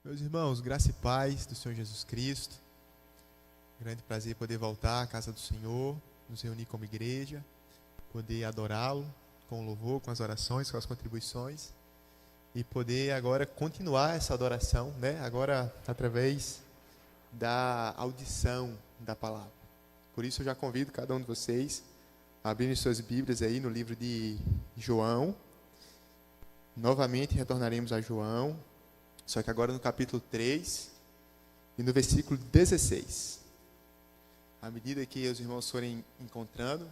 Meus irmãos, graça e paz do Senhor Jesus Cristo. Grande prazer poder voltar à casa do Senhor, nos reunir como igreja, poder adorá-lo com o louvor, com as orações, com as contribuições e poder agora continuar essa adoração, né? Agora através da audição da palavra. Por isso eu já convido cada um de vocês a abrirem suas Bíblias aí no livro de João. Novamente retornaremos a João, só que agora no capítulo 3 e no versículo 16. À medida que os irmãos forem encontrando,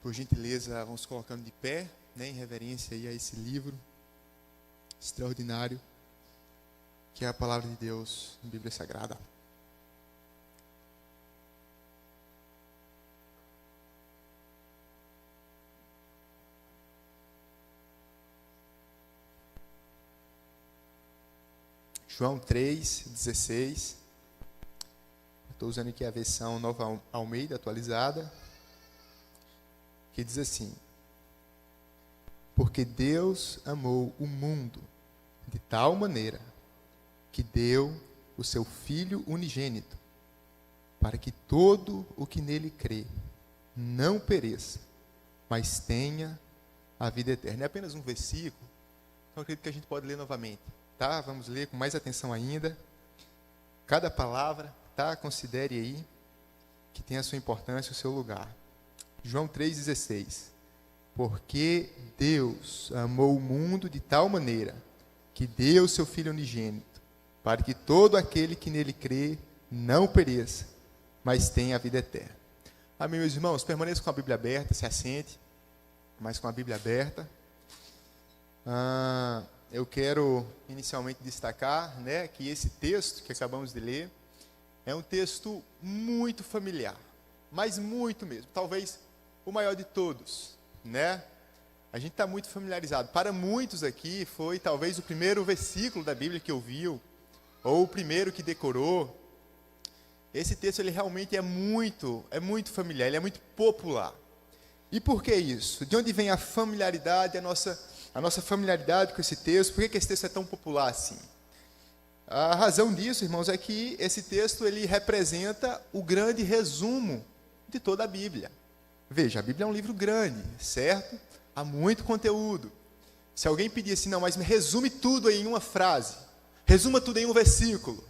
por gentileza, vamos colocando de pé, né, em reverência aí a esse livro extraordinário, que é a palavra de Deus na Bíblia Sagrada. João 3,16. Estou usando aqui a versão Nova Almeida atualizada, que diz assim: porque Deus amou o mundo de tal maneira que deu o seu Filho unigênito, para que todo o que nele crê não pereça, mas tenha a vida eterna. É apenas um versículo, então eu acredito que a gente pode ler novamente. Tá? Vamos ler com mais atenção ainda. Cada palavra, tá? Considere aí que tem a sua importância, o seu lugar. João 3,16. Porque Deus amou o mundo de tal maneira que deu o seu Filho unigênito, para que todo aquele que nele crê não pereça, mas tenha a vida eterna. Amém, meus irmãos? Permaneça com a Bíblia aberta, se assente, mas com a Bíblia aberta. Eu quero inicialmente destacar, né, que esse texto que acabamos de ler é um texto muito familiar, mas muito mesmo, talvez o maior de todos, né? A gente está muito familiarizado. Para muitos aqui foi talvez o primeiro versículo da Bíblia que ouviu, ou o primeiro que decorou. Esse texto ele realmente é muito familiar, ele é muito popular. E por que isso? De onde vem a familiaridade, a nossa familiaridade com esse texto? Por que esse texto é tão popular assim? A razão disso, irmãos, é que esse texto ele representa o grande resumo de toda a Bíblia. Veja, a Bíblia é um livro grande, certo? Há muito conteúdo. Se alguém pedir assim, não, mas me resume tudo aí em uma frase, resuma tudo em um versículo,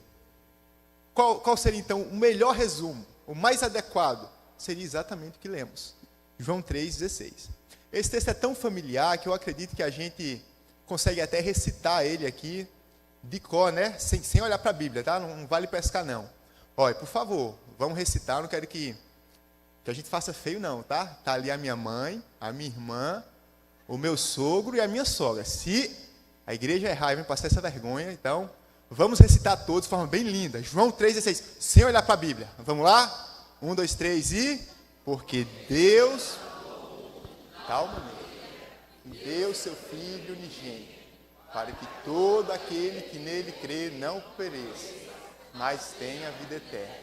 qual seria então o melhor resumo, o mais adequado? Seria exatamente o que lemos. João 3,16. Esse texto é tão familiar que eu acredito que a gente consegue até recitar ele aqui de cor, né? Sem olhar para a Bíblia, tá? Não vale pescar, não. Olha, por favor, vamos recitar. Eu não quero que a gente faça feio, não, tá? Tá ali a minha mãe, a minha irmã, o meu sogro e a minha sogra. Se a igreja errar e vai passar essa vergonha, então vamos recitar todos de forma bem linda. João 3,16, sem olhar para a Bíblia. Vamos lá? 1, 2, 3 e... Porque Deus... tal maneira, que deu seu Filho unigênito, para que todo aquele que nele crê não pereça, mas tenha a vida eterna.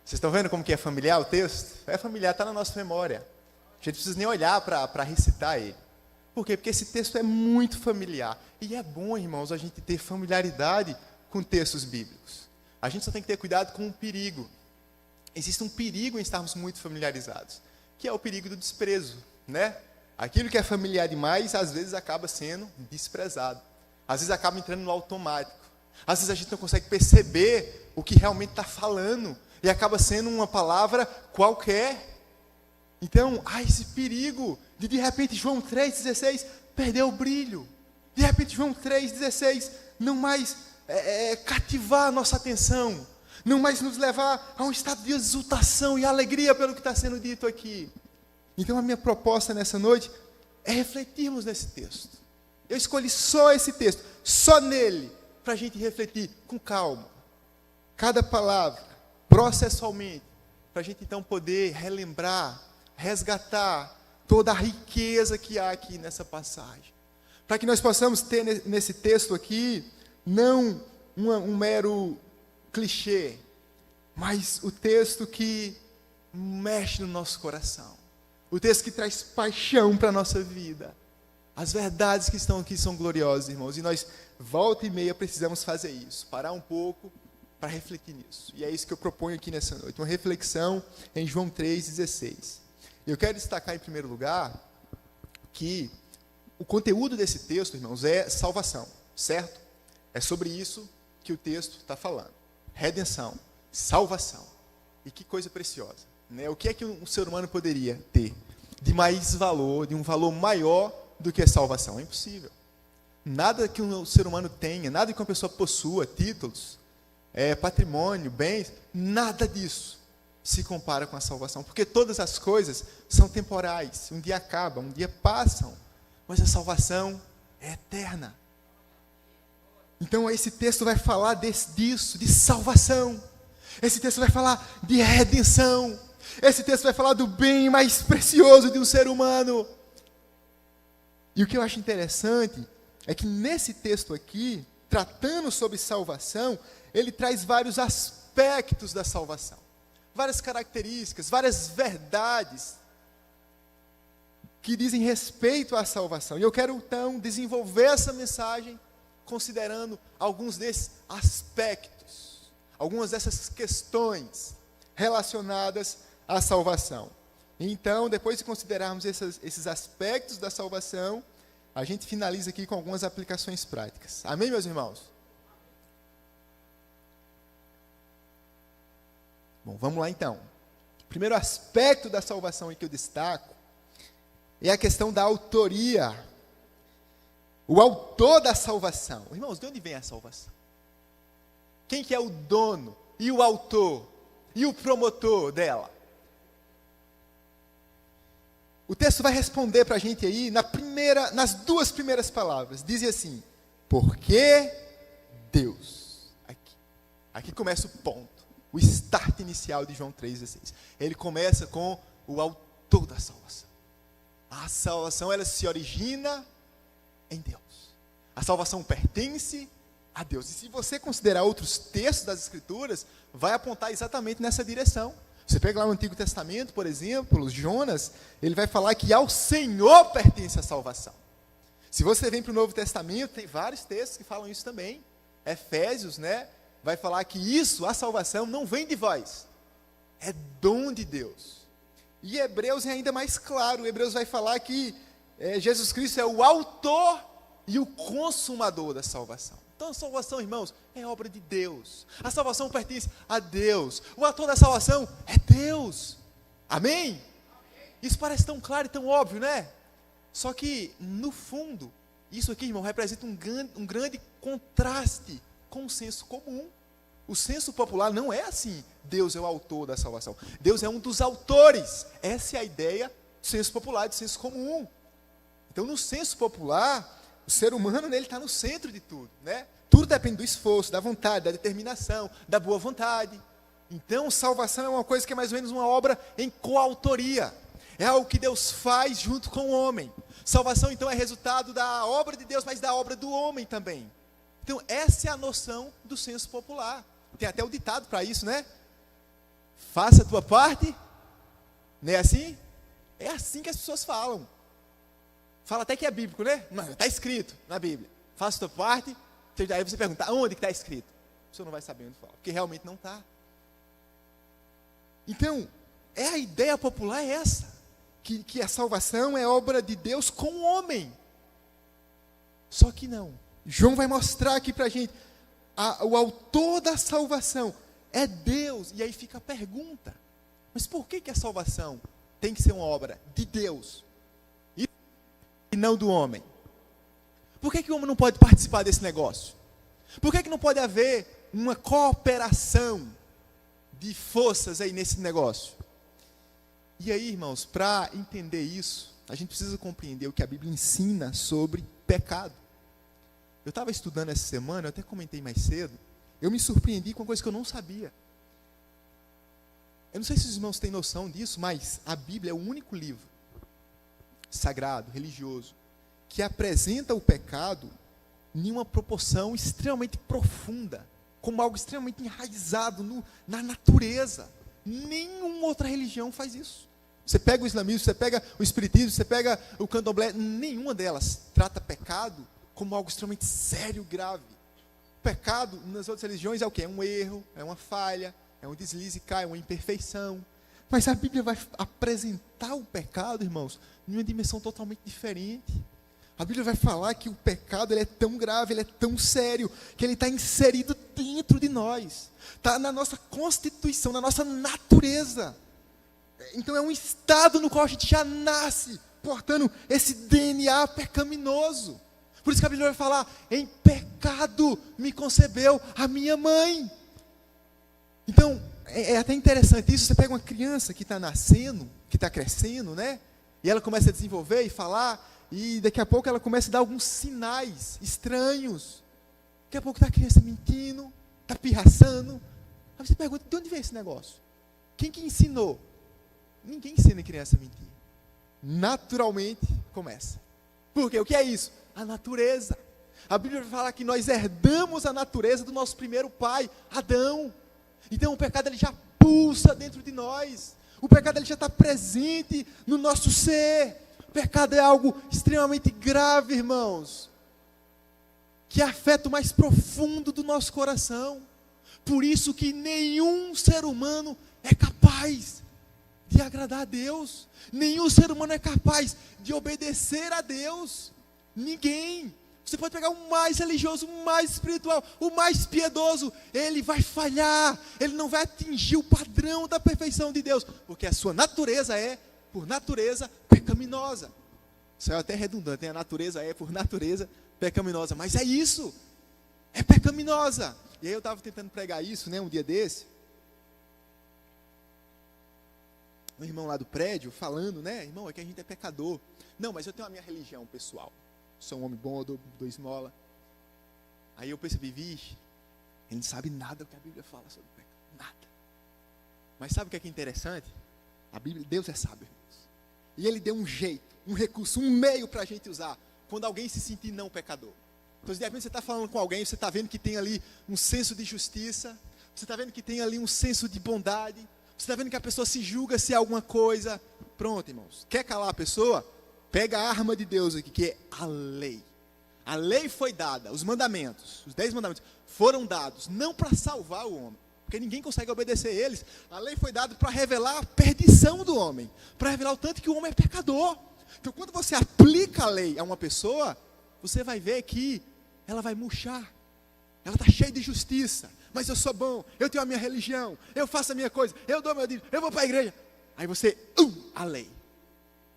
Vocês estão vendo como que é familiar o texto? É familiar, está na nossa memória. A gente não precisa nem olhar para recitar ele. Por quê? Porque esse texto é muito familiar. E é bom, irmãos, a gente ter familiaridade com textos bíblicos. A gente só tem que ter cuidado com um perigo. Existe um perigo em estarmos muito familiarizados, que é o perigo do desprezo, né? Aquilo que é familiar demais, às vezes acaba sendo desprezado. Às vezes acaba entrando no automático. Às vezes a gente não consegue perceber o que realmente está falando e acaba sendo uma palavra qualquer. Então, há esse perigo de repente, João 3,16 perder o brilho. De repente, João 3,16 não mais cativar a nossa atenção. Não mais nos levar a um estado de exultação e alegria pelo que está sendo dito aqui. Então, a minha proposta nessa noite é refletirmos nesse texto. Eu escolhi só esse texto, só nele, para a gente refletir com calma. Cada palavra, processualmente, para a gente então poder relembrar, resgatar toda a riqueza que há aqui nessa passagem. Para que nós possamos ter nesse texto aqui, não um mero clichê, mas o texto que mexe no nosso coração. O texto que traz paixão para a nossa vida. As verdades que estão aqui são gloriosas, irmãos, e nós, volta e meia, precisamos fazer isso, parar um pouco para refletir nisso. E é isso que eu proponho aqui nessa noite, uma reflexão em João 3,16. Eu quero destacar, em primeiro lugar, que o conteúdo desse texto, irmãos, é salvação, certo? É sobre isso que o texto está falando. Redenção, salvação. E que coisa preciosa, né? O que é que um ser humano poderia ter de mais valor, de um valor maior do que a salvação? É impossível. Nada que um ser humano tenha, nada que uma pessoa possua, títulos, patrimônio, bens, nada disso se compara com a salvação. Porque todas as coisas são temporais. Um dia acabam, um dia passam. Mas a salvação é eterna. Então esse texto vai falar disso, de salvação. Esse texto vai falar de redenção. Esse texto vai falar do bem mais precioso de um ser humano. E o que eu acho interessante é que nesse texto aqui, tratando sobre salvação, ele traz vários aspectos da salvação. Várias características, várias verdades que dizem respeito à salvação. E eu quero, então, desenvolver essa mensagem considerando alguns desses aspectos, algumas dessas questões relacionadas à salvação. Então, depois de considerarmos esses aspectos da salvação, a gente finaliza aqui com algumas aplicações práticas. Amém, meus irmãos? Bom, vamos lá então. O primeiro aspecto da salvação que eu destaco é a questão da autoria. O autor da salvação. Irmãos, de onde vem a salvação? Quem que é o dono e o autor e o promotor dela? O texto vai responder para a gente aí nas duas primeiras palavras. Diz assim: porque Deus. Aqui começa o ponto, o start inicial de João 3,16. Ele começa com o autor da salvação. A salvação, ela se origina em Deus. A salvação pertence a Deus. E se você considerar outros textos das Escrituras, vai apontar exatamente nessa direção. Você pega lá no Antigo Testamento, por exemplo, Jonas, ele vai falar que ao Senhor pertence a salvação. Se você vem para o Novo Testamento, tem vários textos que falam isso também. Efésios, né, vai falar que isso, a salvação, não vem de vós, é dom de Deus. E Hebreus é ainda mais claro. Hebreus vai falar que Jesus Cristo é o autor e o consumador da salvação. Então a salvação, irmãos, é obra de Deus. A salvação pertence a Deus. O autor da salvação é Deus. Amém? Isso parece tão claro e tão óbvio, né? Só que, no fundo, isso aqui, irmão, representa um grande contraste com o senso comum. O senso popular não é assim: Deus é o autor da salvação. Deus é um dos autores. Essa é a ideia do senso popular, do senso comum. Então, no senso popular, o ser humano, ele está no centro de tudo, né? Tudo depende do esforço, da vontade, da determinação, da boa vontade. Então, salvação é uma coisa que é mais ou menos uma obra em coautoria. É algo que Deus faz junto com o homem. Salvação, então, é resultado da obra de Deus, mas da obra do homem também. Então, essa é a noção do senso popular. Tem até o ditado para isso, né? Faça a tua parte. Não é assim? É assim que as pessoas falam. Fala até que é bíblico, né? Não, está escrito na Bíblia. Faça a tua parte. Aí você pergunta, onde que está escrito? Você não vai saber onde falar, porque realmente não está. Então, a ideia popular é essa. Que a salvação é obra de Deus com o homem. Só que não. João vai mostrar aqui para a gente, o autor da salvação é Deus. E aí fica a pergunta, mas por que a salvação tem que ser uma obra de Deus e não do homem? Por que o homem não pode participar desse negócio? Por que não pode haver uma cooperação de forças aí nesse negócio? E aí, irmãos, para entender isso, a gente precisa compreender o que a Bíblia ensina sobre pecado. Eu estava estudando essa semana, eu até comentei mais cedo, eu me surpreendi com uma coisa que eu não sabia. Eu não sei se os irmãos têm noção disso, mas a Bíblia é o único livro sagrado, religioso, que apresenta o pecado em uma proporção extremamente profunda, como algo extremamente enraizado na natureza. Nenhuma outra religião faz isso. Você pega o islamismo, você pega o espiritismo, você pega o candomblé, nenhuma delas trata pecado como algo extremamente sério, grave. O pecado nas outras religiões é o quê? É um erro, é uma falha, é um deslize, é uma imperfeição. Mas a Bíblia vai apresentar o pecado, irmãos, em uma dimensão totalmente diferente. A Bíblia vai falar que o pecado ele é tão grave, ele é tão sério, que ele está inserido dentro de nós. Está na nossa constituição, na nossa natureza. Então é um estado no qual a gente já nasce, portando esse DNA pecaminoso. Por isso que a Bíblia vai falar, em pecado me concebeu a minha mãe. Então, é até interessante isso, você pega uma criança que está nascendo, que está crescendo, né? E ela começa a desenvolver e falar, e daqui a pouco ela começa a dar alguns sinais estranhos. Daqui a pouco está a criança mentindo, está pirraçando. Aí você pergunta, de onde veio esse negócio? Quem que ensinou? Ninguém ensina a criança a mentir. Naturalmente começa. Por quê? O que é isso? A natureza. A Bíblia vai falar que nós herdamos a natureza do nosso primeiro pai, Adão. Então o pecado ele já pulsa dentro de nós. O pecado ele já está presente no nosso ser. O pecado é algo extremamente grave, irmãos, que afeta o mais profundo do nosso coração. Por isso que nenhum ser humano é capaz de agradar a Deus. Nenhum ser humano é capaz de obedecer a Deus. Ninguém. Você pode pegar o mais religioso, o mais espiritual, o mais piedoso, ele vai falhar, ele não vai atingir o padrão da perfeição de Deus, porque a sua natureza é, por natureza, pecaminosa. Isso é até redundante, né? A natureza é, por natureza, pecaminosa, mas é isso, é pecaminosa. E aí eu estava tentando pregar isso, né, um dia desse, um irmão lá do prédio, falando, né, irmão, é que a gente é pecador. Não, mas eu tenho a minha religião pessoal. Sou um homem bom, dou esmola. Aí eu percebi, vixe, ele não sabe nada do que a Bíblia fala sobre o pecado. Nada. Mas sabe o que é interessante? A Bíblia, Deus é sábio, irmãos. E Ele deu um jeito, um recurso, um meio para a gente usar, quando alguém se sentir não pecador. Então, de repente você está falando com alguém, você está vendo que tem ali um senso de justiça, você está vendo que tem ali um senso de bondade, você está vendo que a pessoa se julga se é alguma coisa. Pronto, irmãos. Quer calar a pessoa? Pega a arma de Deus aqui, que é a lei. A lei foi dada, os mandamentos, os 10 mandamentos, foram dados, não para salvar o homem, porque ninguém consegue obedecer eles. A lei foi dada para revelar a perdição do homem, para revelar o tanto que o homem é pecador. Então, quando você aplica a lei a uma pessoa, você vai ver que ela vai murchar. Ela está cheia de justiça, mas eu sou bom, eu tenho a minha religião, eu faço a minha coisa, eu dou meu dízimo, eu vou para a igreja. Aí você, a lei.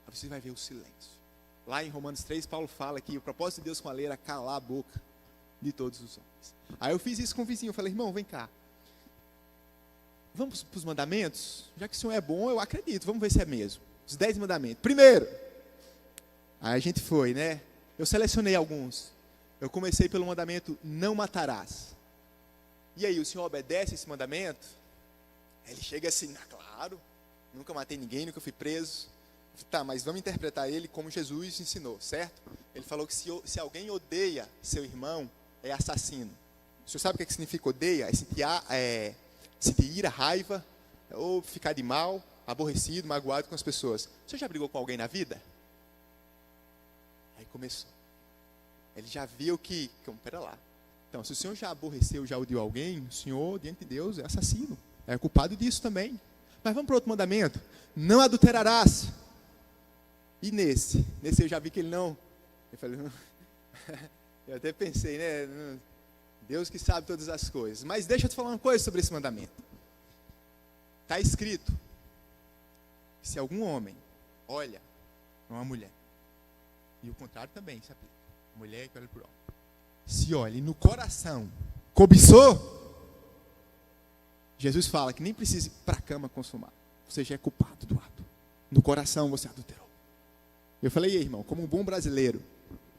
Aí você vai ver o silêncio. Lá em Romanos 3, Paulo fala que o propósito de Deus com a lei era calar a boca de todos os homens. Aí eu fiz isso com o vizinho, eu falei, irmão, vem cá. Vamos para os mandamentos? Já que o Senhor é bom, eu acredito, vamos ver se é mesmo. Os 10 mandamentos. Primeiro, aí a gente foi, né? Eu selecionei alguns. Eu comecei pelo mandamento, não matarás. E aí, o Senhor obedece esse mandamento? Ele chega assim, claro, nunca matei ninguém, nunca fui preso. Tá, mas vamos interpretar ele como Jesus ensinou, certo? Ele falou que se alguém odeia seu irmão, é assassino. O senhor sabe o que significa odeia? É sentir ira, raiva, ou ficar de mal, aborrecido, magoado com as pessoas. O senhor já brigou com alguém na vida? Aí começou. Ele já viu que, pera lá. Então, se o senhor já aborreceu, já odiou alguém, o senhor, diante de Deus, é assassino. É culpado disso também. Mas vamos para outro mandamento. Não adulterarás. E nesse eu já vi que ele não. Eu falei, eu até pensei, né? Deus que sabe todas as coisas. Mas deixa eu te falar uma coisa sobre esse mandamento. Está escrito: se algum homem olha para uma mulher, e o contrário também se aplica, mulher que olha para o homem, se olha e no coração cobiçou, Jesus fala que nem precisa ir para a cama consumar. Você já é culpado do ato. No coração você adulterou. Eu falei, irmão, como um bom brasileiro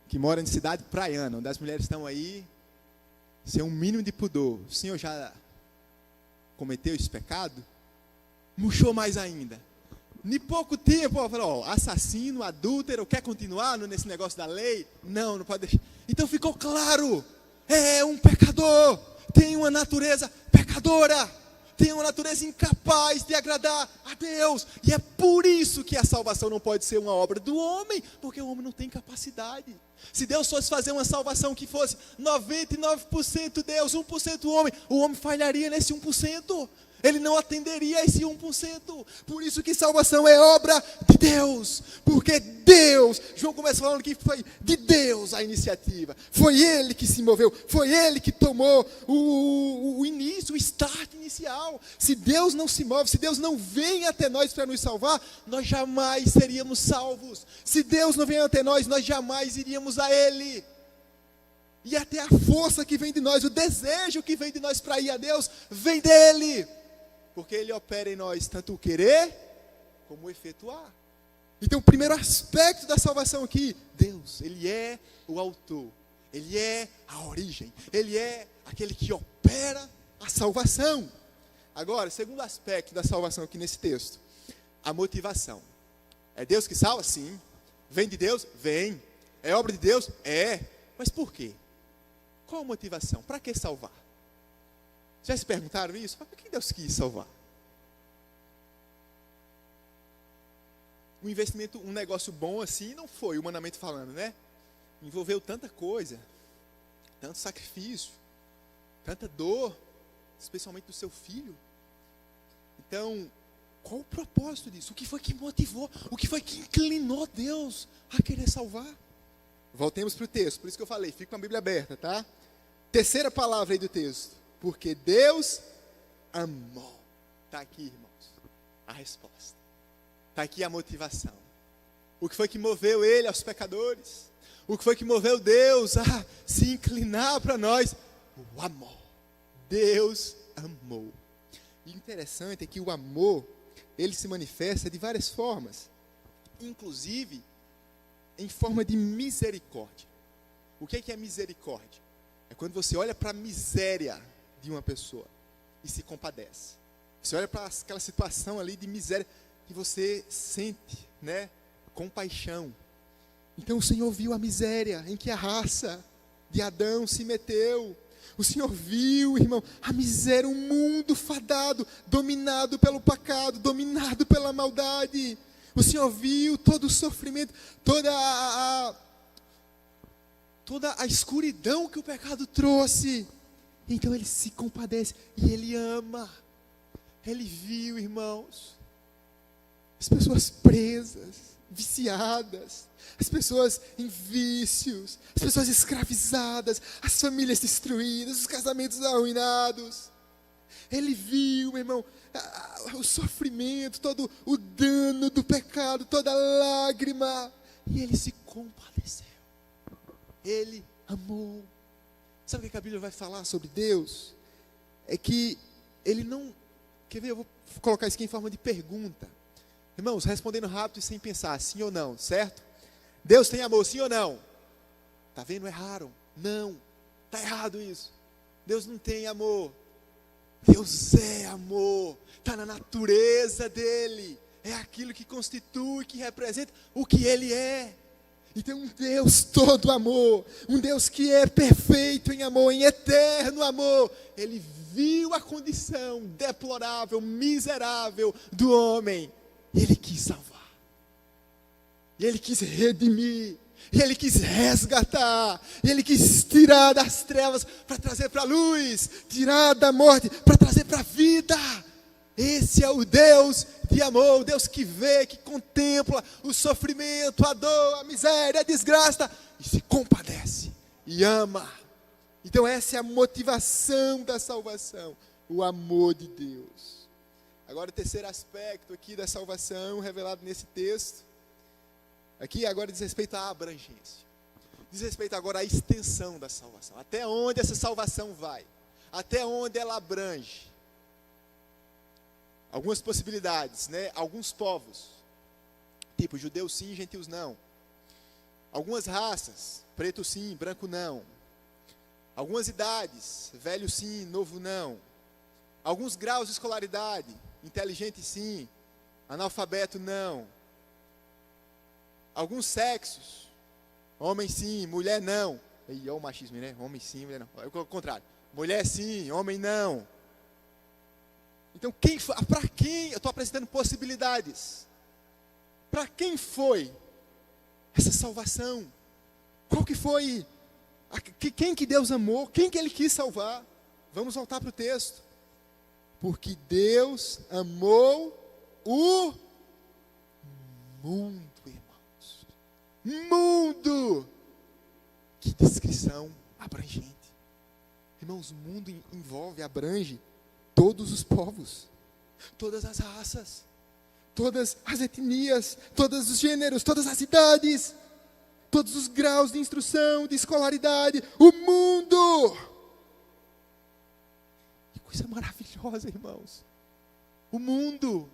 que mora em cidade praiana, onde as mulheres estão aí, sem um mínimo de pudor, o senhor já cometeu esse pecado? Murchou mais ainda. Em pouco tempo, eu falei, assassino, adúltero, quer continuar nesse negócio da lei? Não pode deixar. Então ficou claro, é um pecador, tem uma natureza pecadora, tem uma natureza incapaz de agradar a Deus. E é por isso que a salvação não pode ser uma obra do homem, porque o homem não tem capacidade. Se Deus fosse fazer uma salvação que fosse 99% Deus, 1% homem, o homem falharia nesse 1%. Ele não atenderia a esse 1%. Por isso que salvação é obra de Deus. Porque Deus, João começa falando que foi de Deus a iniciativa. Foi Ele que se moveu. Foi Ele que tomou o início, o start inicial. Se Deus não se move, se Deus não vem até nós para nos salvar, nós jamais seríamos salvos. Se Deus não vem até nós, nós jamais iríamos a Ele. E até a força que vem de nós, o desejo que vem de nós para ir a Deus, vem dEle. Porque Ele opera em nós tanto o querer, como o efetuar. Então o primeiro aspecto da salvação aqui, Deus, Ele é o autor. Ele é a origem. Ele é aquele que opera a salvação. Agora, segundo aspecto da salvação aqui nesse texto, a motivação. É Deus que salva? Sim. Vem de Deus? Vem. É obra de Deus? É. Mas por quê? Qual a motivação? Para que salvar? Já se perguntaram isso? Por que Deus quis salvar? Um investimento, um negócio bom assim não foi, humanamente falando, né? Envolveu tanta coisa, tanto sacrifício, tanta dor, especialmente do seu filho. Então, qual o propósito disso? O que foi que motivou? O que foi que inclinou Deus a querer salvar? Voltemos para o texto, por isso que eu falei, fica com a Bíblia aberta, tá? Terceira palavra aí do texto. Porque Deus amou. Está aqui, irmãos, a resposta. Está aqui a motivação. O que foi que moveu Ele aos pecadores? O que foi que moveu Deus a se inclinar para nós? O amor. Deus amou. E interessante é que o amor, ele se manifesta de várias formas. Inclusive, em forma de misericórdia. O que é misericórdia? É quando você olha para a miséria de uma pessoa e se compadece. Você olha para aquela situação ali de miséria e você sente, né, compaixão. Então o Senhor viu a miséria em que a raça de Adão se meteu. O Senhor viu, irmão, a miséria, um mundo fadado, dominado pelo pecado, dominado pela maldade. O Senhor viu todo o sofrimento, toda a escuridão que o pecado trouxe. Então Ele se compadece e Ele ama. Ele viu, irmãos, as pessoas presas, viciadas, as pessoas em vícios, as pessoas escravizadas, as famílias destruídas, os casamentos arruinados. Ele viu, meu irmão, o sofrimento, todo o dano do pecado, toda a lágrima, e Ele se compadeceu. Ele amou. Sabe o que a Bíblia vai falar sobre Deus? É que Ele não... Quer ver? Eu vou colocar isso aqui em forma de pergunta. Irmãos, respondendo rápido e sem pensar, sim ou não, certo? Deus tem amor, sim ou não? Está vendo? Erraram. Não. Está errado isso. Deus não tem amor. Deus é amor. Está na natureza dEle. É aquilo que constitui, que representa o que Ele é. Então um Deus todo amor, um Deus que é perfeito em amor, em eterno amor, Ele viu a condição deplorável, miserável do homem, e Ele quis salvar, e Ele quis redimir, e Ele quis resgatar, e Ele quis tirar das trevas para trazer para a luz, tirar da morte para trazer para a vida. Esse é o Deus de amor, o Deus que vê, que contempla o sofrimento, a dor, a miséria, a desgraça, e se compadece, e ama. Então essa é a motivação da salvação, o amor de Deus. Agora o terceiro aspecto aqui da salvação, revelado nesse texto, aqui agora diz respeito à abrangência, diz respeito agora à extensão da salvação, até onde essa salvação vai, até onde ela abrange. Algumas possibilidades, né? Alguns povos, tipo judeus sim, gentios não. Algumas raças, preto sim, branco não. Algumas idades, velho sim, novo não. Alguns graus de escolaridade, inteligente sim, analfabeto não. Alguns sexos, homem sim, mulher não. E olha o machismo, né? Homem sim, mulher não. É o contrário. Mulher sim, homem não. Então, para quem? Eu estou apresentando possibilidades. Para quem foi essa salvação? Qual que foi? Quem que Deus amou? Quem que Ele quis salvar? Vamos voltar para o texto. Porque Deus amou o mundo, irmãos. Mundo! Que descrição abrangente. Irmãos, mundo envolve, abrange todos os povos, todas as raças, todas as etnias, todos os gêneros, todas as idades, todos os graus de instrução, de escolaridade, o mundo. Que coisa maravilhosa, irmãos. O mundo.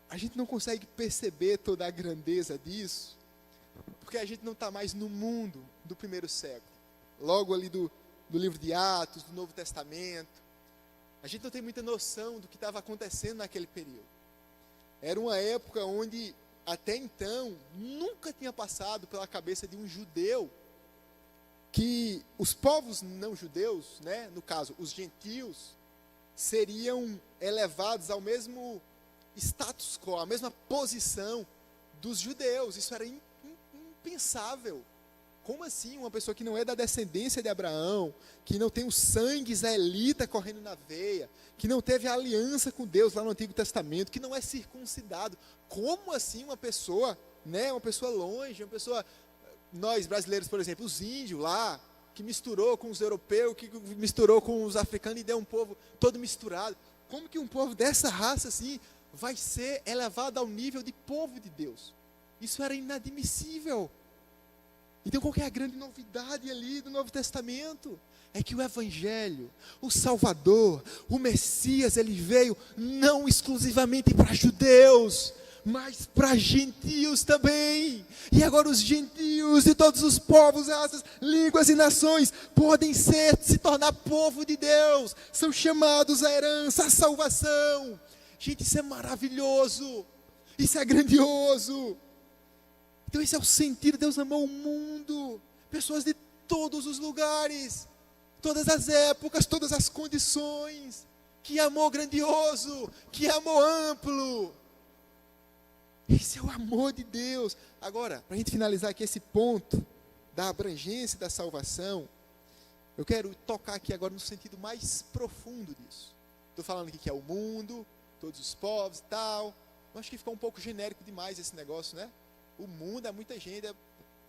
A gente não consegue perceber toda a grandeza disso, porque a gente não está mais no mundo do primeiro século. Logo ali do livro de Atos, do Novo Testamento. A gente não tem muita noção do que estava acontecendo naquele período. Era uma época onde, até então, nunca tinha passado pela cabeça de um judeu que os povos não judeus, né, no caso, os gentios, seriam elevados ao mesmo status quo, à mesma posição dos judeus. Isso era impensável. Como assim uma pessoa que não é da descendência de Abraão, que não tem o sangue israelita correndo na veia, que não teve aliança com Deus lá no Antigo Testamento, que não é circuncidado, como assim uma pessoa, né, uma pessoa longe, uma pessoa, nós brasileiros, por exemplo, os índios lá, que misturou com os europeus, que misturou com os africanos e deu um povo todo misturado. Como que um povo dessa raça assim vai ser elevado ao nível de povo de Deus? Isso era inadmissível. Então, qual que é a grande novidade ali do Novo Testamento? É que o Evangelho, o Salvador, o Messias, ele veio não exclusivamente para judeus, mas para gentios também. E agora os gentios de todos os povos, raças, línguas e nações podem se tornar povo de Deus. São chamados à herança, à salvação. Gente, isso é maravilhoso. Isso é grandioso. Então esse é o sentido. Deus amou o mundo, pessoas de todos os lugares, todas as épocas, todas as condições. Que amor grandioso, que amor amplo. Esse é o amor de Deus. Agora, para a gente finalizar aqui esse ponto da abrangência da salvação, eu quero tocar aqui agora no sentido mais profundo disso. Estou falando aqui que é o mundo, todos os povos e tal. Eu acho que ficou um pouco genérico demais esse negócio, né? O mundo é muita gente,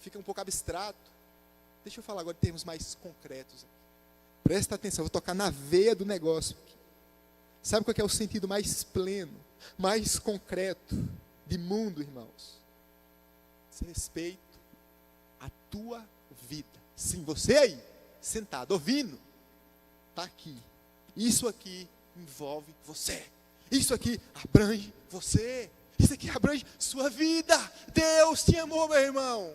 fica um pouco abstrato. Deixa eu falar agora de termos mais concretos. Presta atenção, vou tocar na veia do negócio aqui. Sabe qual que é o sentido mais pleno, mais concreto de mundo, irmãos? Esse respeito à tua vida. Sim, você aí, sentado, ouvindo, está aqui. Isso aqui envolve você. Isso aqui abrange você. Isso aqui abrange sua vida. Deus te amou, meu irmão.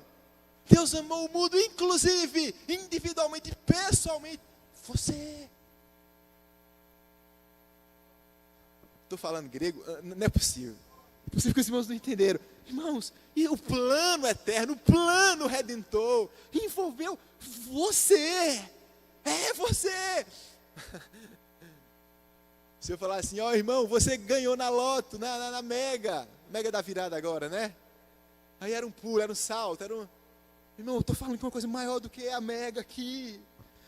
Deus amou o mundo, inclusive, individualmente, pessoalmente, você. Estou falando grego? Não é possível. É possível que os irmãos não entenderam. Irmãos, e o plano eterno, o plano redentor, envolveu você. É você. Se eu falar assim, ó irmão, você ganhou na loto, na mega da virada agora, né? Aí era um pulo, era um salto, Irmão, eu estou falando de uma coisa maior do que a mega aqui.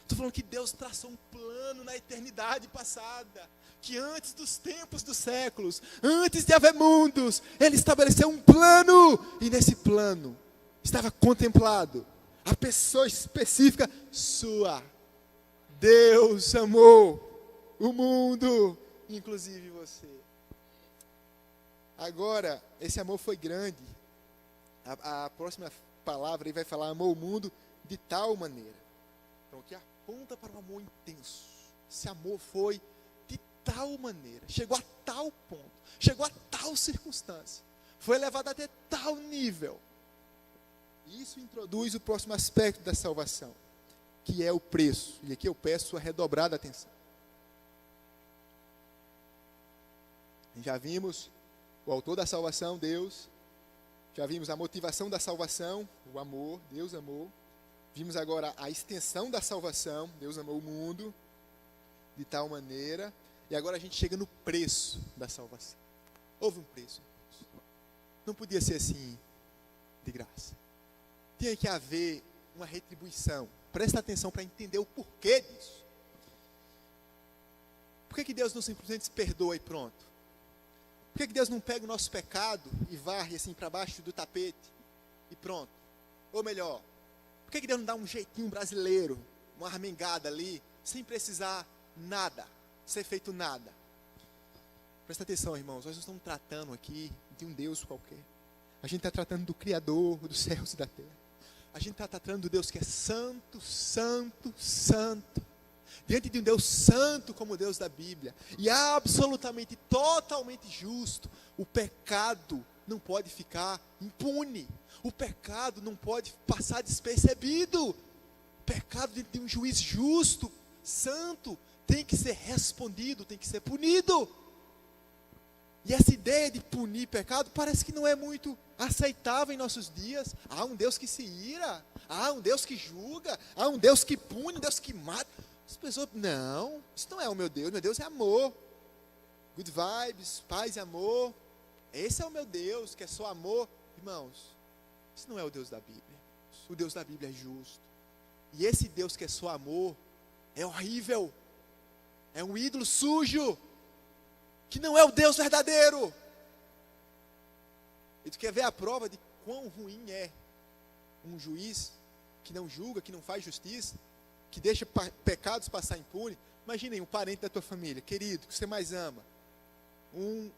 Estou falando que Deus traçou um plano na eternidade passada, que antes dos tempos dos séculos, antes de haver mundos, Ele estabeleceu um plano, e nesse plano estava contemplado a pessoa específica sua. Deus amou o mundo, inclusive você. Agora, esse amor foi grande. A próxima palavra aí vai falar, amou o mundo de tal maneira. Então, que aponta para um amor intenso. Esse amor foi de tal maneira, chegou a tal ponto, chegou a tal circunstância, foi elevado até tal nível. Isso introduz o próximo aspecto da salvação, que é o preço. E aqui eu peço a redobrada atenção. Já vimos o autor da salvação, Deus. Já vimos a motivação da salvação, o amor, Deus amou. Vimos agora a extensão da salvação, Deus amou o mundo. de tal maneira. E agora a gente chega no preço da salvação. Houve um preço. Não podia ser assim, de graça. Tinha que haver uma retribuição. Presta atenção para entender o porquê disso. Por que Deus não simplesmente se perdoa e pronto? Por que Deus não pega o nosso pecado e varre assim para baixo do tapete e pronto? Ou melhor, por que Deus não dá um jeitinho brasileiro, uma armengada ali, sem precisar nada, ser feito nada? Presta atenção, irmãos, nós não estamos tratando aqui de um Deus qualquer. A gente está tratando do Criador dos céus e da terra. A gente está tratando do Deus que é santo, santo, santo. Diante de um Deus santo como o Deus da Bíblia, e absolutamente, totalmente justo, o pecado não pode ficar impune. O pecado não pode passar despercebido. O pecado diante de um juiz justo, santo, tem que ser respondido, tem que ser punido. E essa ideia de punir pecado parece que não é muito aceitável em nossos dias. Há um Deus que se ira, há um Deus que julga, há um Deus que pune, um Deus que mata. As pessoas, não, isso não é o meu Deus é amor. Good vibes, paz e amor. Esse é o meu Deus, que é só amor. Irmãos, isso não é o Deus da Bíblia. O Deus da Bíblia é justo. E esse Deus que é só amor, é horrível. É um ídolo sujo, que não é o Deus verdadeiro. E tu quer ver a prova de quão ruim é um juiz que não julga, que não faz justiça, que deixa pecados passar impune? Imaginem um parente da tua família, querido, que você mais ama. Um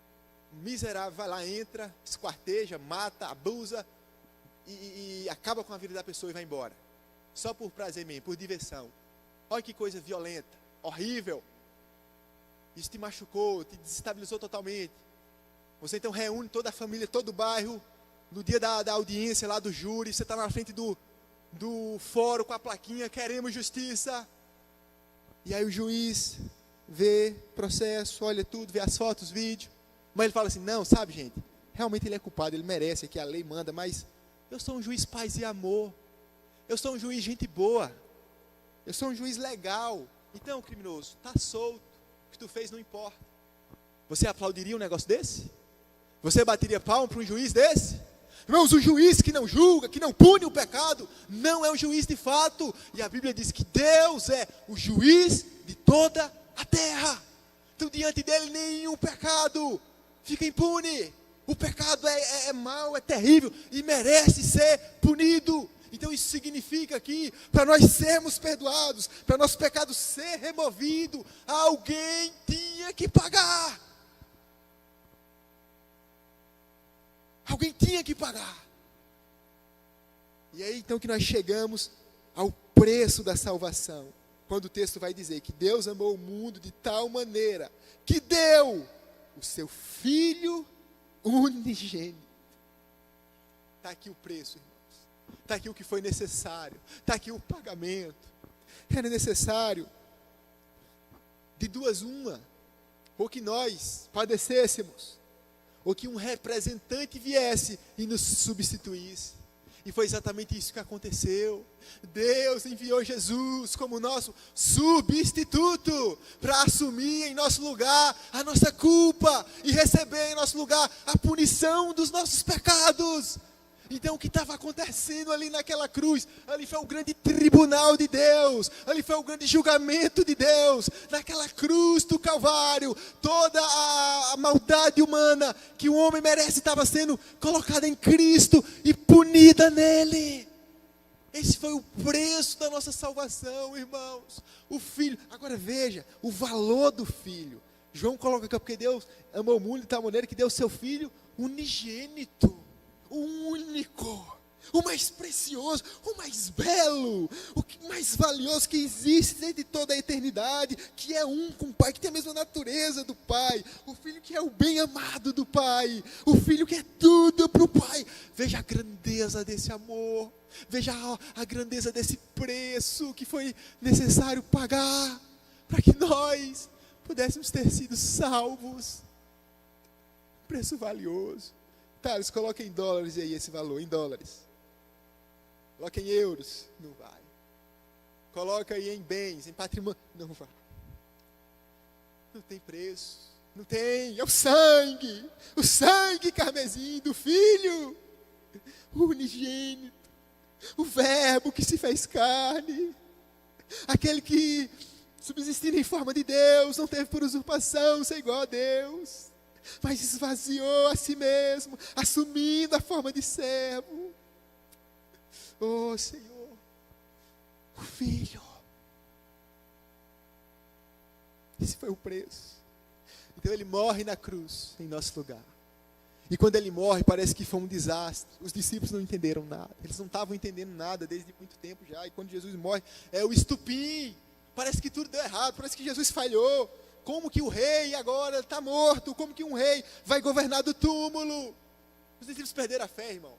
miserável vai lá, entra, esquarteja, mata, abusa e acaba com a vida da pessoa e vai embora. Só por prazer mesmo, por diversão. Olha que coisa violenta, horrível. Isso te machucou, te desestabilizou totalmente. Você então reúne toda a família, todo o bairro, no dia da audiência lá do júri, você está na frente do fórum com a plaquinha, queremos justiça. E aí o juiz vê processo, olha tudo, vê as fotos, vídeo. Mas ele fala assim, não, sabe gente, realmente ele é culpado, ele merece, aqui a lei manda, mas eu sou um juiz paz e amor. Eu sou um juiz gente boa. Eu sou um juiz legal. Então, criminoso, está solto. O que tu fez não importa. Você aplaudiria um negócio desse? Você bateria palma para um juiz desse? Irmãos, o juiz que não julga, que não pune o pecado, não é um juiz de fato. E a Bíblia diz que Deus é o juiz de toda a terra. Então diante dele nenhum pecado fica impune. O pecado é mau, é terrível e merece ser punido. Então isso significa que para nós sermos perdoados, para nosso pecado ser removido, alguém tinha que pagar. Alguém tinha que pagar. E aí então que nós chegamos ao preço da salvação. Quando o texto vai dizer que Deus amou o mundo de tal maneira que deu o seu Filho unigênito. Está aqui o preço, irmãos. Está aqui o que foi necessário. Está aqui o pagamento. Era necessário de duas uma. Ou que nós padecêssemos, ou que um representante viesse e nos substituísse. E foi exatamente isso que aconteceu. Deus enviou Jesus como nosso substituto para assumir em nosso lugar a nossa culpa e receber em nosso lugar a punição dos nossos pecados. Então o que estava acontecendo ali naquela cruz, ali foi o grande tribunal de Deus, ali foi o grande julgamento de Deus, naquela cruz do Calvário, toda a maldade humana que o homem merece estava sendo colocada em Cristo e punida nele. Esse foi o preço da nossa salvação, irmãos. O Filho, agora veja, o valor do Filho. João coloca aqui, porque Deus amou o mundo de tal maneira que deu o seu Filho unigênito. O único, o mais precioso, o mais belo, o mais valioso que existe desde toda a eternidade, que é um com o Pai, que tem a mesma natureza do Pai, o Filho que é o bem amado do Pai, o Filho que é tudo para o Pai. Veja a grandeza desse amor, veja a grandeza desse preço que foi necessário pagar, para que nós pudéssemos ter sido salvos. Preço valioso. Thales, coloca em dólares aí esse valor, em dólares. Coloca em euros, não vai. Coloca aí em bens, em patrimônio, não vai. Não tem preço. Não tem. É o sangue carmesim do Filho, o unigênito, o Verbo que se fez carne, aquele que, subsistindo em forma de Deus, não teve por usurpação ser igual a Deus, mas esvaziou a si mesmo, assumindo a forma de servo. Oh Senhor, o Filho. Esse foi o preço. Então ele morre na cruz, em nosso lugar. E quando ele morre, parece que foi um desastre. Os discípulos não entenderam nada. Eles não estavam entendendo nada desde muito tempo já. E quando Jesus morre, é o estupim. Parece que tudo deu errado. Parece que Jesus falhou. Como que o rei agora está morto? Como que um rei vai governar do túmulo? Os discípulos perderam a fé, irmãos.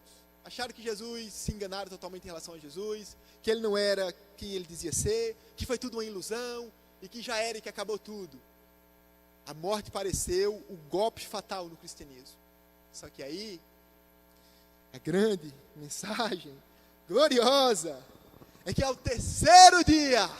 Acharam que Jesus, se enganaram totalmente em relação a Jesus. Que ele não era quem ele dizia ser. Que foi tudo uma ilusão. E que já era e que acabou tudo. A morte pareceu o golpe fatal no cristianismo. Só que aí, a grande mensagem, gloriosa, é que ao terceiro dia,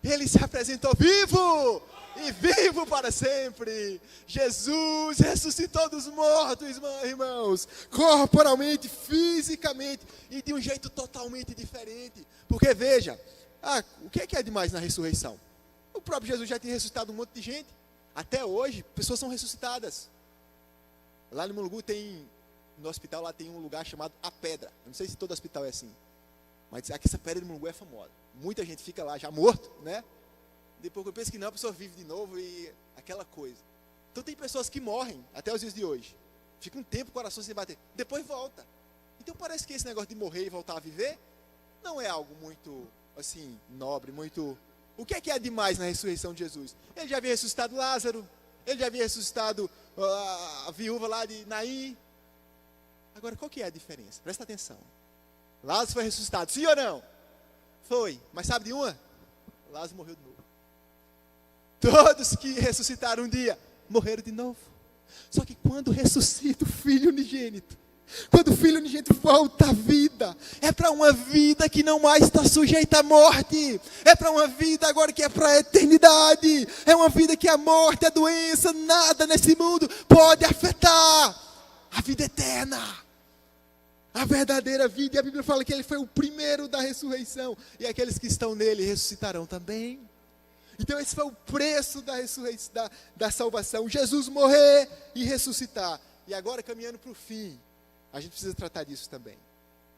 ele se apresentou vivo, e vivo para sempre. Jesus ressuscitou dos mortos, irmãos, corporalmente, fisicamente, e de um jeito totalmente diferente. Porque veja, o que é demais na ressurreição? O próprio Jesus já tinha ressuscitado um monte de gente. Até hoje, pessoas são ressuscitadas. Lá no Mulungu no hospital lá tem um lugar chamado A Pedra. Eu não sei se todo hospital é assim, mas aqui essa pedra do Mulungu é famosa. Muita gente fica lá já morto, né? Depois eu penso que não, a pessoa vive de novo e aquela coisa. Então tem pessoas que morrem até os dias de hoje. Fica um tempo o coração sem bater, depois volta. Então parece que esse negócio de morrer e voltar a viver não é algo muito, assim, nobre, muito... O que é demais na ressurreição de Jesus? Ele já havia ressuscitado Lázaro, ele já havia ressuscitado a viúva lá de Naim. Agora, qual que é a diferença? Presta atenção. Lázaro foi ressuscitado, sim ou não? Foi, mas sabe de uma? Lázaro morreu de novo. Todos que ressuscitaram um dia, morreram de novo. Só que quando ressuscita o Filho unigênito, quando o Filho unigênito volta à vida, é para uma vida que não mais está sujeita à morte, é para uma vida agora que é para a eternidade, é uma vida que a morte, a doença, nada nesse mundo pode afetar a vida eterna, a verdadeira vida. E a Bíblia fala que ele foi o primeiro da ressurreição, e aqueles que estão nele ressuscitarão também. Então esse foi o preço da ressurreição, da salvação, Jesus morrer e ressuscitar. E agora, caminhando para o fim, a gente precisa tratar disso também.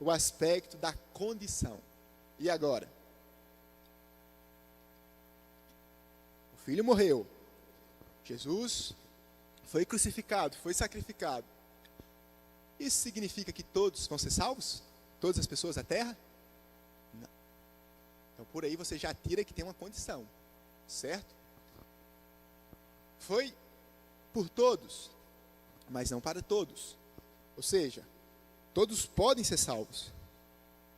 O aspecto da condição. E agora? O Filho morreu. Jesus foi crucificado, foi sacrificado. Isso significa que todos vão ser salvos? Todas as pessoas da terra? Não. Então por aí você já tira que tem uma condição. Certo? Foi por todos, mas não para todos. Ou seja, todos podem ser salvos,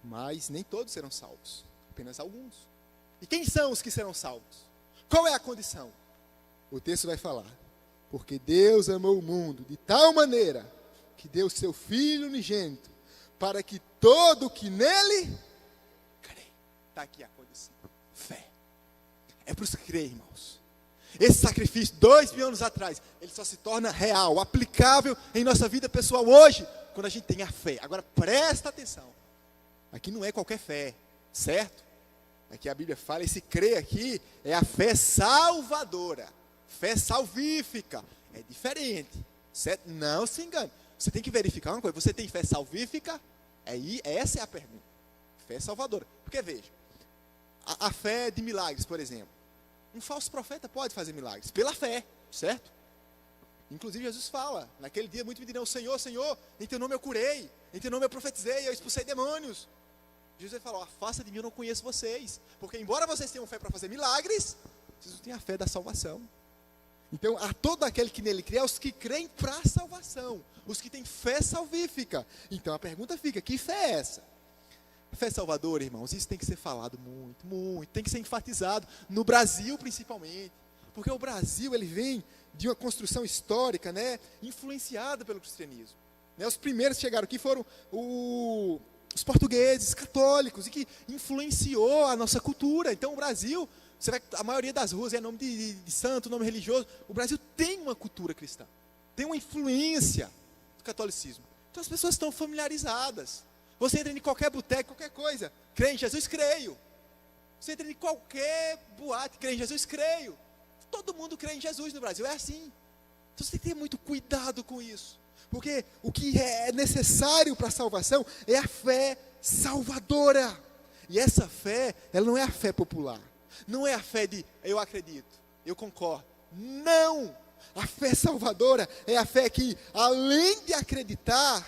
mas nem todos serão salvos, apenas alguns. E quem são os que serão salvos? Qual é a condição? O texto vai falar: porque Deus amou o mundo de tal maneira que deu seu Filho unigênito, para que todo que nele crê. Está aqui a condição: fé. É para os que crê, irmãos. Esse sacrifício, 2000 anos atrás, ele só se torna real, aplicável em nossa vida pessoal hoje, quando a gente tem a fé. Agora presta atenção, aqui não é qualquer fé, certo? Aqui a Bíblia fala, esse crer aqui é a fé salvadora, fé salvífica, é diferente, certo? Não se engane, você tem que verificar uma coisa: você tem fé salvífica? Essa é a pergunta, fé salvadora. Porque veja, a fé de milagres, por exemplo. Um falso profeta pode fazer milagres pela fé, certo? Inclusive Jesus fala, naquele dia muitos me dirão: Senhor, Senhor, em teu nome eu curei, em teu nome eu profetizei, eu expulsei demônios. Jesus falou: afasta de mim, eu não conheço vocês. Porque embora vocês tenham fé para fazer milagres, vocês não têm a fé da salvação. Então, a todo aquele que nele crê, os que creem para a salvação, os que têm fé salvífica. Então a pergunta fica: que fé é essa? Fé salvadora, irmãos, isso tem que ser falado muito, muito, tem que ser enfatizado, no Brasil principalmente, porque o Brasil, ele vem de uma construção histórica, né, influenciada pelo cristianismo, né? Os primeiros que chegaram aqui foram os portugueses, católicos, e que influenciou a nossa cultura. Então o Brasil A maioria das ruas é nome de santo, nome religioso. O Brasil tem uma cultura cristã, tem uma influência do catolicismo. Então as pessoas estão familiarizadas. Você entra em qualquer boteco, qualquer coisa, crê em Jesus, creio. Você entra em qualquer boate, crê em Jesus, creio. Todo mundo crê em Jesus no Brasil, é assim. Então você tem que ter muito cuidado com isso. Porque o que é necessário para a salvação é a fé salvadora. E essa fé, ela não é a fé popular. Não é a fé de eu acredito, eu concordo. Não! A fé salvadora é a fé que, além de acreditar,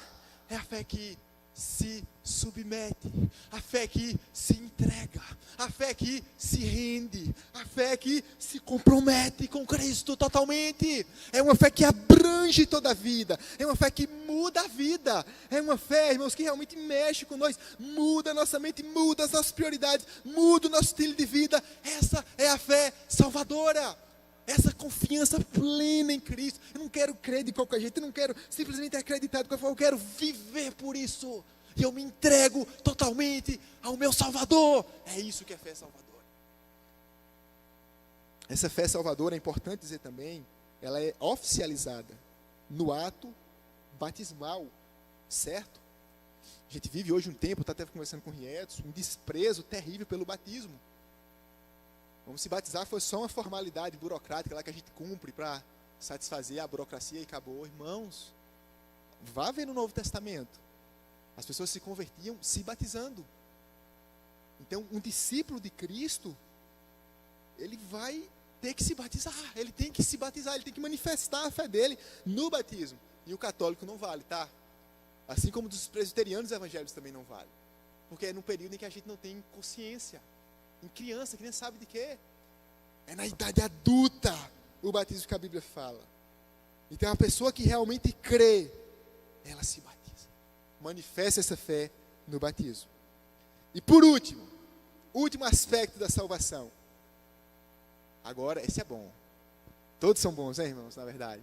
é a fé que se submete, a fé que se entrega, a fé que se rende, a fé que se compromete com Cristo totalmente. É uma fé que abrange toda a vida, é uma fé que muda a vida, é uma fé, irmãos, que realmente mexe com nós, muda a nossa mente, muda as nossas prioridades, muda o nosso estilo de vida. Essa é a fé salvadora. Essa confiança plena em Cristo. Eu não quero crer de qualquer jeito, eu não quero simplesmente acreditar de qualquer forma, eu quero viver por isso. E eu me entrego totalmente ao meu Salvador. É isso que é fé salvadora. Essa fé salvadora, é importante dizer também, ela é oficializada no ato batismal, certo? A gente vive hoje um tempo, está até conversando com o Rietos, um desprezo terrível pelo batismo. Vamos se batizar, foi só uma formalidade burocrática lá que a gente cumpre para satisfazer a burocracia e acabou. Irmãos, vá ver no Novo Testamento. As pessoas se convertiam se batizando. Então, um discípulo de Cristo, ele vai ter que se batizar. Ele tem que se batizar, ele tem que manifestar a fé dele no batismo. E o católico não vale, tá? Assim como dos presbiterianos evangélicos também não vale. Porque é num período em que a gente não tem consciência. Em criança, criança sabe de quê? É na idade adulta o batismo que a Bíblia fala. Então a pessoa que realmente crê, ela se batiza. Manifesta essa fé no batismo. E por último, último aspecto da salvação. Agora, esse é bom. Todos são bons, né, irmãos, na verdade.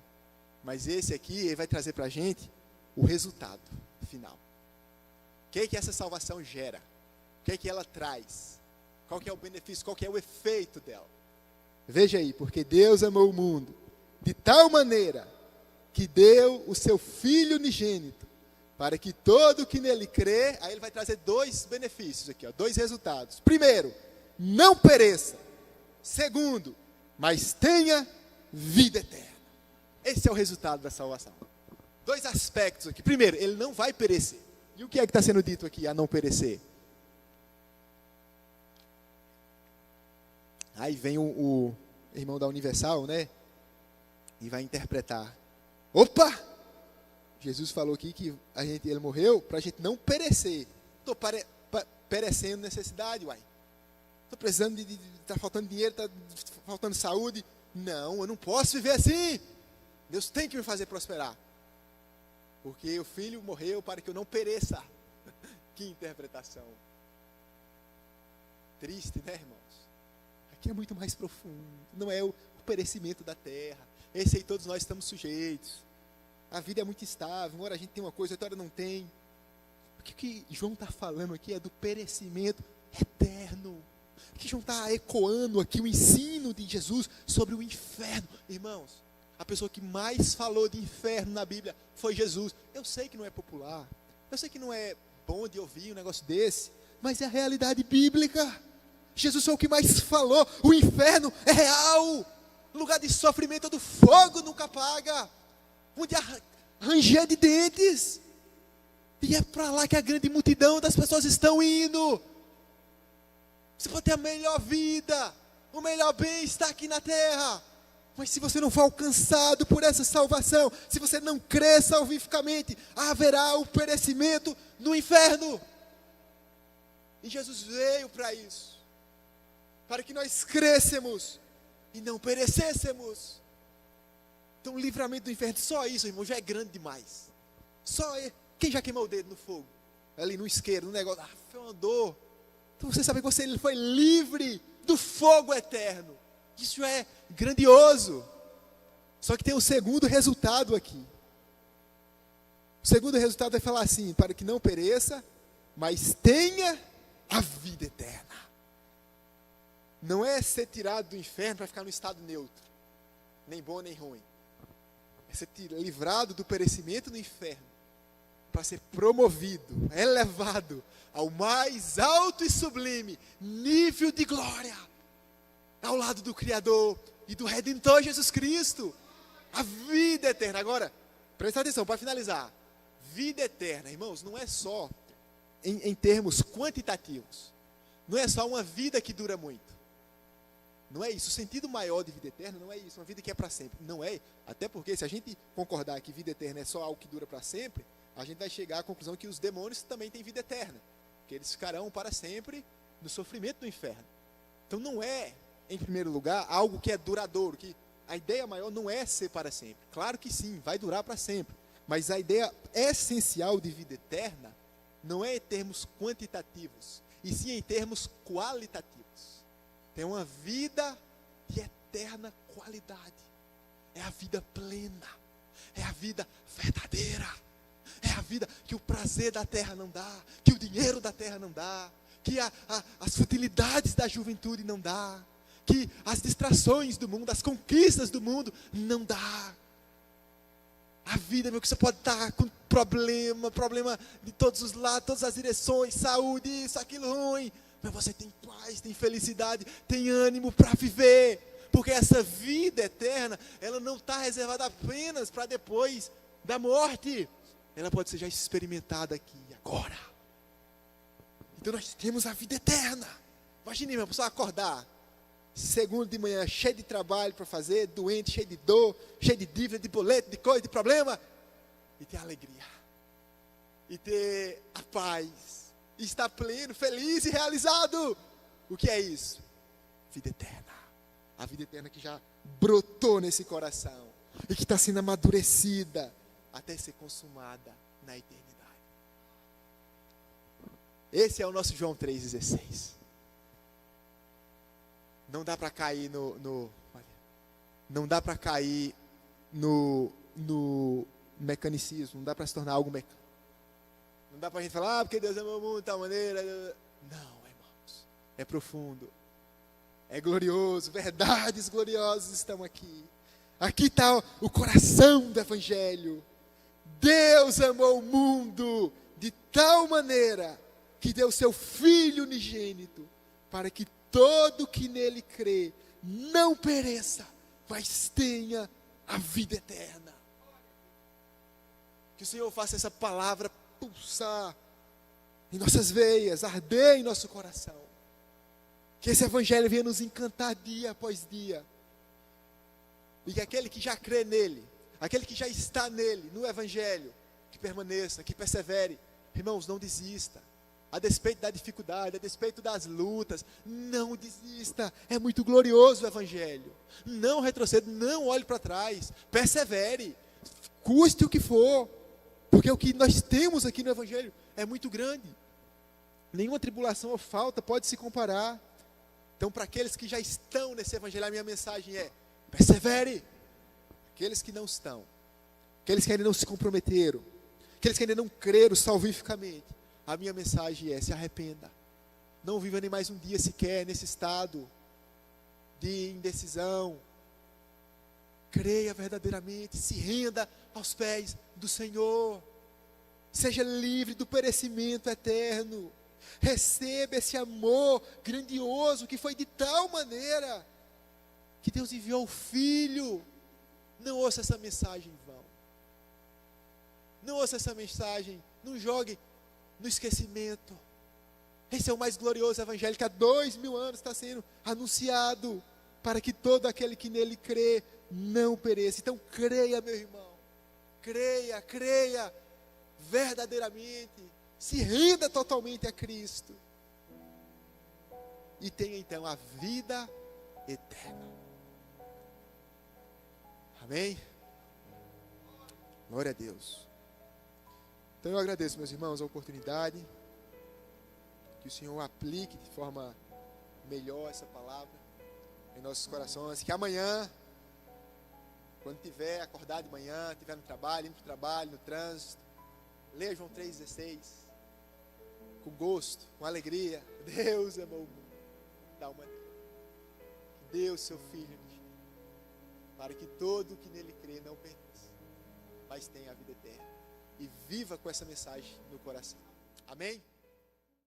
Mas esse aqui, ele vai trazer para a gente o resultado final. O que é que essa salvação gera? O que é que ela traz? Qual que é o benefício, qual que é o efeito dela? Veja aí, porque Deus amou o mundo de tal maneira que deu o seu Filho unigênito, para que todo que nele crê, aí ele vai trazer dois benefícios aqui, ó, dois resultados. Primeiro, não pereça. Segundo, mas tenha vida eterna. Esse é o resultado da salvação. Dois aspectos aqui. Primeiro, ele não vai perecer. E o que é que está sendo dito aqui a não perecer? Aí vem o irmão da Universal, né? E vai interpretar. Opa! Jesus falou aqui que ele morreu para a gente não perecer. Estou perecendo necessidade, uai. Estou precisando está faltando dinheiro, está faltando saúde. Não, eu não posso viver assim. Deus tem que me fazer prosperar. Porque o filho morreu para que eu não pereça. Que interpretação. Triste, né, irmãos? Aqui é muito mais profundo. Não é o perecimento da terra. Esse aí todos nós estamos sujeitos. A vida é muito instável. Uma hora a gente tem uma coisa, outra hora não tem. O que João está falando aqui é do perecimento eterno. O que João está ecoando aqui o ensino de Jesus sobre o inferno. Irmãos, a pessoa que mais falou de inferno na Bíblia foi Jesus. Eu sei que não é popular. Eu sei que não é bom de ouvir um negócio desse. Mas é a realidade bíblica. Jesus foi o que mais falou. O inferno é real. Lugar de sofrimento do fogo nunca apaga. Onde há ranger de dentes. E é para lá que a grande multidão das pessoas estão indo. Você pode ter a melhor vida, o melhor bem está aqui na terra. Mas se você não for alcançado por essa salvação, se você não crer salvificamente, haverá o perecimento no inferno. E Jesus veio para isso. Para que nós crescêssemos e não perecêssemos. Então o livramento do inferno, só isso, irmão, já é grande demais. Só quem já queimou o dedo no fogo? Ali no isqueiro, no negócio, foi uma dor. Então você sabe que você foi livre do fogo eterno. Isso é grandioso. Só que tem um segundo resultado aqui. O segundo resultado é falar assim, para que não pereça, mas tenha a vida eterna. não é ser tirado do inferno para ficar no estado neutro, nem bom nem ruim. É ser livrado do perecimento no inferno, para ser promovido, elevado ao mais alto e sublime nível de glória, ao lado do Criador e do Redentor Jesus Cristo. A vida eterna. Agora, presta atenção, para finalizar. Vida eterna, irmãos, não é só em termos quantitativos. Não é só uma vida que dura muito. Não é isso. O sentido maior de vida eterna não é isso. Uma vida que é para sempre. Não é. Até porque se a gente concordar que vida eterna é só algo que dura para sempre, a gente vai chegar à conclusão que os demônios também têm vida eterna. Que eles ficarão para sempre no sofrimento do inferno. Então não é, em primeiro lugar, algo que é duradouro. Que a ideia maior não é ser para sempre. Claro que sim, vai durar para sempre. Mas a ideia essencial de vida eterna não é em termos quantitativos, e sim em termos qualitativos. Tem uma vida de eterna qualidade. É a vida plena. É a vida verdadeira. É a vida que o prazer da terra não dá, que o dinheiro da terra não dá, que as futilidades da juventude não dá, que as distrações do mundo, as conquistas do mundo não dá. A vida, meu, que você pode estar com problema de todos os lados, todas as direções, saúde, isso, aquilo ruim, mas você tem paz, tem felicidade, tem ânimo para viver, porque essa vida eterna, ela não está reservada apenas para depois da morte, ela pode ser já experimentada aqui, agora. Então nós temos a vida eterna. Imagine, uma pessoa acordar segunda de manhã, cheio de trabalho para fazer, doente, cheio de dor, cheio de dívida, de boleto, de coisa, de problema, e ter alegria, e ter a paz, e estar pleno, feliz e realizado. O que é isso? Vida eterna. A vida eterna que já brotou nesse coração, e que está sendo amadurecida, até ser consumada na eternidade. Esse é o nosso João 3,16. Não dá para cair não dá para cair no mecanicismo, não dá para se tornar algo mecânico. Não dá para a gente falar, porque Deus amou o mundo de tal maneira. Não, irmãos, é profundo, é glorioso, verdades gloriosas estão aqui. Aqui está o coração do Evangelho. Deus amou o mundo de tal maneira que deu seu Filho unigênito, para que todo que nele crê não pereça, mas tenha a vida eterna. Que o Senhor faça essa palavra pulsar em nossas veias, arder em nosso coração. Que esse Evangelho venha nos encantar dia após dia. E que aquele que já crê nele, aquele que já está nele, no Evangelho, que permaneça, que persevere. Irmãos, não desista. A despeito da dificuldade, a despeito das lutas, não desista. É muito glorioso o Evangelho. Não retroceda, não olhe para trás. Persevere, custe o que for. Porque o que nós temos aqui no Evangelho é muito grande. Nenhuma tribulação ou falta pode se comparar. Então, para aqueles que já estão nesse Evangelho, a minha mensagem é: persevere. Aqueles que não estão, aqueles que ainda não se comprometeram, aqueles que ainda não creram salvificamente, a minha mensagem é: se arrependa. Não viva nem mais um dia sequer nesse estado de indecisão. Creia verdadeiramente, se renda aos pés do Senhor. Seja livre do perecimento eterno. Receba esse amor grandioso que foi de tal maneira que Deus enviou o Filho. Não ouça essa mensagem em vão. Não ouça essa mensagem, não jogue no esquecimento. Esse é o mais glorioso Evangelho que há 2000 anos está sendo anunciado, para que todo aquele que nele crê não pereça. Então creia, meu irmão, creia verdadeiramente, se renda totalmente a Cristo, e tenha então a vida eterna. Amém? Glória a Deus. Então eu agradeço, meus irmãos, a oportunidade, que o Senhor aplique de forma melhor essa palavra em nossos corações, que amanhã, quando tiver acordado de manhã, estiver no trabalho, indo para o trabalho, no trânsito, leia João 3,16, com gosto, com alegria. Deus amou o mundo de tal maneira. deu o seu Filho, para que todo o que nele crê não pereça, mas tenha a vida eterna. E viva com essa mensagem no coração. Amém?